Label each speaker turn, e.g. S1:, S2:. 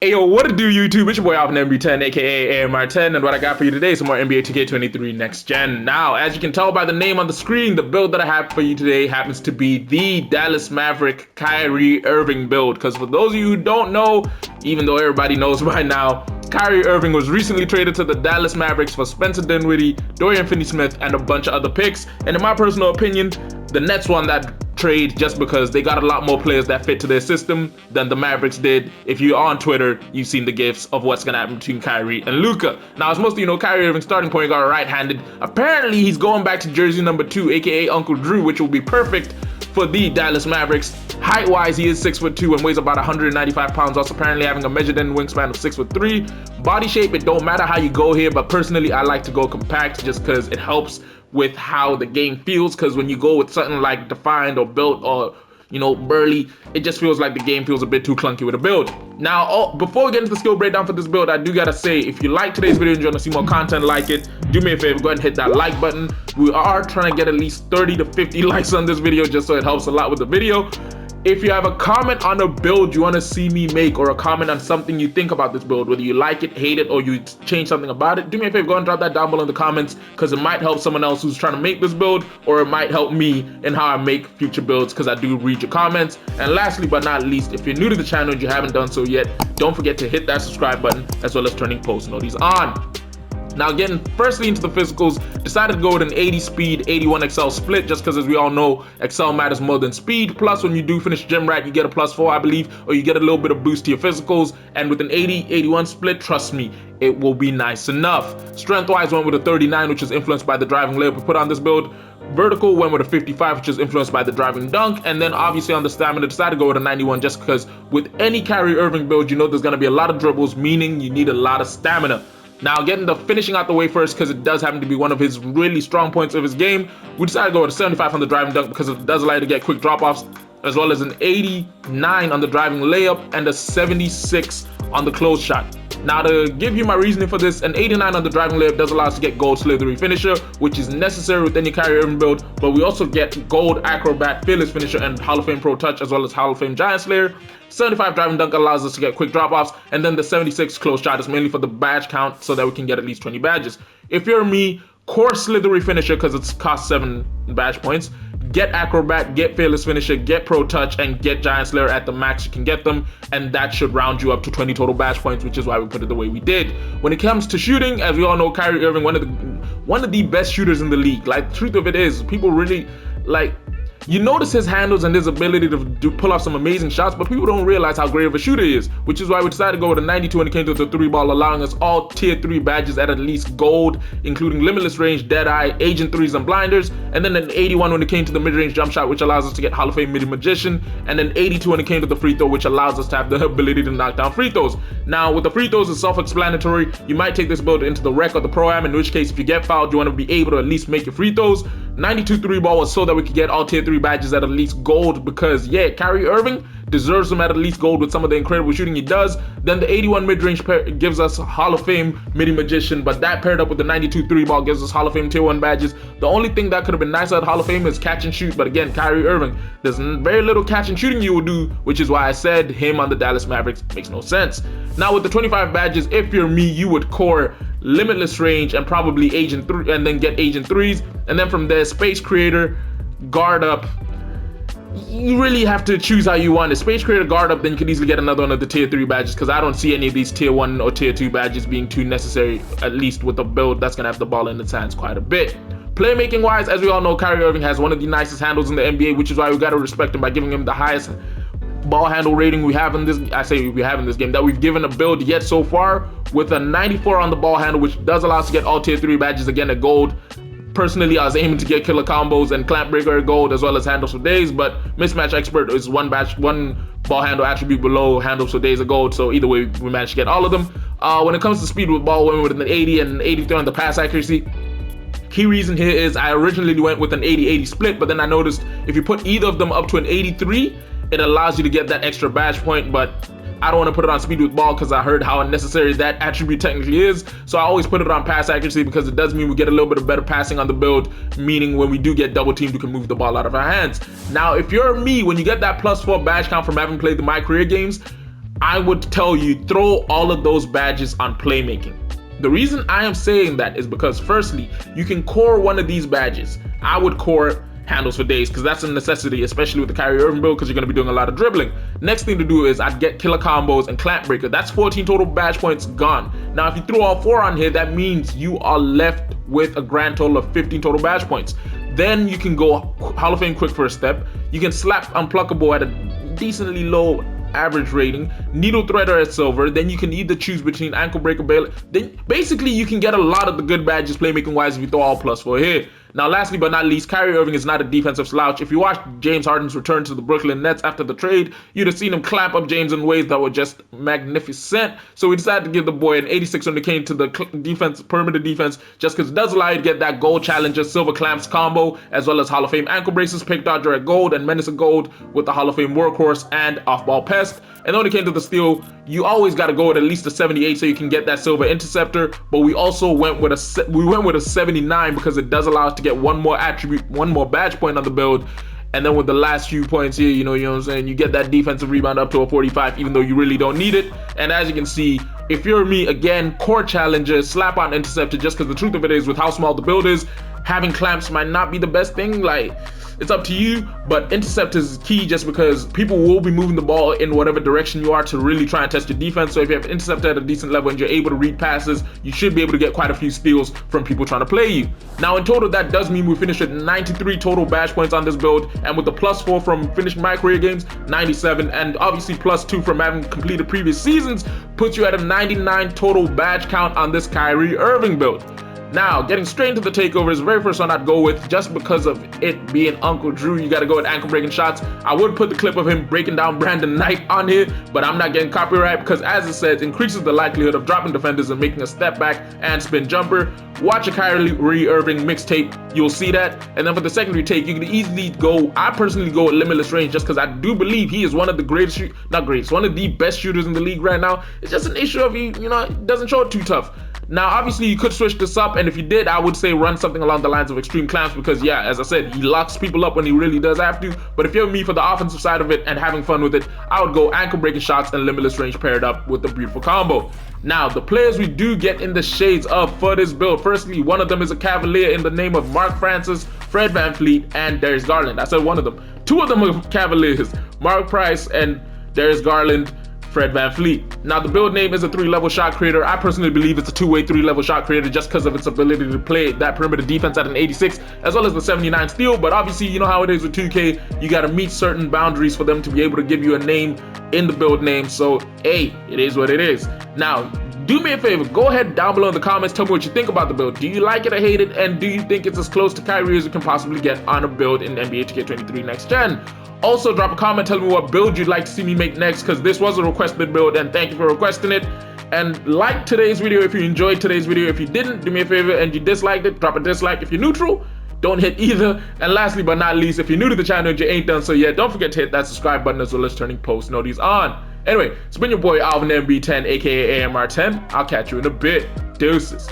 S1: Hey yo, what it do YouTube? It's your boy Alvin MB10 aka AMR10, and what I got for you today is some more NBA 2K23 Next Gen. Now, as you can tell by the name on the screen, the build that I have for you today happens to be the Dallas Maverick Kyrie Irving build. Because for those of you who don't know, even though everybody knows by now, Kyrie Irving was recently traded to the Dallas Mavericks for Spencer Dinwiddie, Dorian Finney-Smith, and a bunch of other picks. And in my personal opinion, the Nets won that trade just because they got a lot more players that fit to their system than the Mavericks did. If you're on Twitter, you've seen the gifs of what's going to happen between Kyrie and Luka. Now, as most of you know, Kyrie Irving starting point guard right-handed. Apparently, he's going back to jersey number 2, aka Uncle Drew, which will be perfect for the Dallas Mavericks. Height-wise, he is 6'2" and weighs about 195 pounds, also apparently having a measured in wingspan of 6'3". Body shape, it don't matter how you go here, but personally, I like to go compact just because it helps with how the game feels, because when you go with something like defined or built or, you know, burly, it just feels like the game feels a bit too clunky with a build. Now, before we get into the skill breakdown for this build, I do gotta say, if you like today's video and you want to see more content like it, do me a favor, go ahead and hit that like button. We are trying to get at least 30 to 50 likes on this video just so it helps a lot with the video. If you have a comment on a build you want to see me make, or a comment on something you think about this build, whether you like it, hate it, or you change something about it, do me a favor, go and drop that down below in the comments, because it might help someone else who's trying to make this build, or it might help me in how I make future builds, because I do read your comments. And lastly but not least, if you're new to the channel and you haven't done so yet, don't forget to hit that subscribe button, as well as turning post notifications on. Now, getting firstly into the physicals, decided to go with an 80 speed, 81 XL split, just because, as we all know, XL matters more than speed. Plus, when you do finish gym rat, you get a +4, I believe, or you get a little bit of boost to your physicals. And with an 80-81 split, trust me, it will be nice enough. Strength-wise, went with a 39, which is influenced by the driving layup we put on this build. Vertical went with a 55, which is influenced by the driving dunk. And then obviously on the stamina, decided to go with a 91, just because with any Kyrie Irving build, you know there's going to be a lot of dribbles, meaning you need a lot of stamina. Now, getting the finishing out the way first, because it does happen to be one of his really strong points of his game, we decided to go with a 75 on the driving dunk because it does allow you to get quick drop-offs, as well as an 89 on the driving layup and a 76 on the close shot. Now, to give you my reasoning for this, an 89 on the driving layup does allow us to get gold slithery finisher, which is necessary with any Kyrie Irving build, but we also get gold Acrobat fearless finisher and Hall of Fame Pro Touch, as well as Hall of Fame Giant Slayer. 75 driving dunk allows us to get quick drop-offs, and then the 76 close shot is mainly for the badge count so that we can get at least 20 badges. If you're me, core slithery finisher because it's cost 7 badge points. Get Acrobat, get Fearless Finisher, get Pro Touch, and get Giant Slayer at the max you can get them, and that should round you up to 20 total badge points, which is why we put it the way we did. When it comes to shooting, as we all know, Kyrie Irving, one of the best shooters in the league. Like, the truth of it is, people really, like, you notice his handles and his ability to pull off some amazing shots, but people don't realize how great of a shooter he is, which is why we decided to go with a 92 when it came to the 3-ball, allowing us all tier 3 badges at least gold, including Limitless range, Deadeye, Agent 3s, and Blinders, and then an 81 when it came to the mid-range jump shot, which allows us to get Hall of Fame Midi Magician, and then 82 when it came to the free throw, which allows us to have the ability to knock down free throws. Now, with the free throws, it's self-explanatory. You might take this build into the rec or the pro-am, in which case, if you get fouled, you want to be able to at least make your free throws. 92 3-ball was so that we could get all tier 3 badges at least gold, because yeah, Kyrie Irving deserves them at least gold with some of the incredible shooting he does. Then the 81 mid-range pair gives us Hall of Fame Midi Magician, but that paired up with the 92 3-ball gives us Hall of Fame tier 1 badges. The only thing that could have been nicer at Hall of Fame is catch and shoot, but again, Kyrie Irving, there's very little catch and shooting you will do, which is why I said him on the Dallas Mavericks makes no sense. Now, with the 25 badges, if you're me, you would core Limitless range and probably Agent 3, and then get Agent 3s, and then from there, Space Creator, Guard Up. You really have to choose how you want it. Space Creator, Guard Up, then you could easily get another one of the tier 3 badges, because I don't see any of these tier 1 or tier 2 badges being too necessary, at least with a build that's going to have the ball in its hands quite a bit. Playmaking wise, as we all know, Kyrie Irving has one of the nicest handles in the NBA, which is why we got to respect him by giving him the highest ball handle rating we have in this, game that we've given a build yet so far, with a 94 on the ball handle, which does allow us to get all tier 3 badges again at gold. Personally, I was aiming to get killer combos and clamp breaker at gold, as well as handles for days, but mismatch expert is one ball handle attribute below handles for days of gold, so either way we managed to get all of them. When it comes to speed with ball, we went with an 80 and an 83 on the pass accuracy. Key reason here is I originally went with an 80-80 split, but then I noticed if you put either of them up to an 83, it allows you to get that extra badge point, but I don't want to put it on speed with ball because I heard how unnecessary that attribute technically is. So I always put it on pass accuracy because it does mean we get a little bit of better passing on the build, meaning when we do get double teamed, we can move the ball out of our hands. Now, if you're me, when you get that +4 badge count from having played my career games, I would tell you throw all of those badges on Playmaking. The reason I am saying that is because firstly, you can core one of these badges. I would core handles for days because that's a necessity, especially with the Kyrie Irving build, because you're going to be doing a lot of dribbling. Next thing to do is I'd get killer combos and clamp breaker. That's 14 total badge points gone. Now if you throw all 4 on here, that means you are left with a grand total of 15 total badge points. Then you can go Hall of Fame quick first step. You can slap unpluckable at a decently low average rating, needle threader at silver. Then you can either choose between ankle breaker, bail. Then basically you can get a lot of the good badges Playmaking wise if you throw all +4 here. Now lastly but not least, Kyrie Irving is not a defensive slouch. If you watched James Harden's return to the Brooklyn Nets after the trade, you'd have seen him clamp up James in ways that were just magnificent. So we decided to give the boy an 86 when it came to the defense, perimeter defense, just because it does allow you to get that gold challenger silver clamps combo, as well as Hall of Fame ankle braces, pick dodger at gold, and menace at gold with the Hall of Fame workhorse and off-ball pest. And when it came to the steal, you always got to go at least a 78 so you can get that silver interceptor. But we also went with a 79 because it does allow us to get one more attribute, one more badge point on the build. And then with the last few points here, you know what I'm saying, you get that defensive rebound up to a 45, even though you really don't need it. And as you can see, if you're me, again, core challenger, slap on interceptor, just because the truth of it is with how small the build is, having clamps might not be the best thing. Like, it's up to you, but intercept is key just because people will be moving the ball in whatever direction you are to really try and test your defense. So if you have intercept at a decent level and you're able to read passes, you should be able to get quite a few steals from people trying to play you. Now in total, that does mean we finished with 93 total badge points on this build, and with the +4 from finishing my career games, 97, and obviously +2 from having completed previous seasons, puts you at a 99 total badge count on this Kyrie Irving build. Now, getting straight into the takeovers, the very first one I'd go with, just because of it being Uncle Drew, you got to go with ankle breaking shots. I would put the clip of him breaking down Brandon Knight on here, but I'm not getting copyright because, as it says, increases the likelihood of dropping defenders and making a step back and spin jumper. Watch a Kyrie Irving mixtape, you'll see that. And then for the secondary take, you can easily go, I personally go with Limitless range just because I do believe he is one of the greatest, one of the best shooters in the league right now. It's just an issue of he, doesn't show it too tough. Now, obviously, you could switch this up, and if you did, I would say run something along the lines of extreme clamps because, yeah, as I said, he locks people up when he really does have to. But if you're me for the offensive side of it and having fun with it, I would go ankle breaking shots and Limitless range paired up with the beautiful combo. Now, the players we do get in the shades of for this build, firstly, one of them is a Cavalier in the name of Mark Francis, Fred VanVleet, and Darius Garland. I said one of them. 2 of them are Cavaliers, Mark Price and Darius Garland, Fred VanVleet. Now, the build name is a 3-level shot creator. I personally believe it's a 2-way 3-level shot creator just because of its ability to play that perimeter defense at an 86, as well as the 79 steal. But obviously, you know how it is with 2K. You got to meet certain boundaries for them to be able to give you a name in the build name. So, hey, it is what it is. Now, do me a favor, go ahead down below in the comments, tell me what you think about the build. Do you like it or hate it? And do you think it's as close to Kyrie as you can possibly get on a build in NBA 2K23 Next Gen? Also, drop a comment telling me what build you'd like to see me make next, because this was a requested build, and thank you for requesting it. And like today's video if you enjoyed today's video. If you didn't, do me a favor and you disliked it, drop a dislike. If you're neutral, don't hit either. And lastly but not least, if you're new to the channel and you ain't done so yet, don't forget to hit that subscribe button as well as turning post notifications on. Anyway, it's been your boy Alvin MB10, aka AMR10. I'll catch you in a bit. Deuces.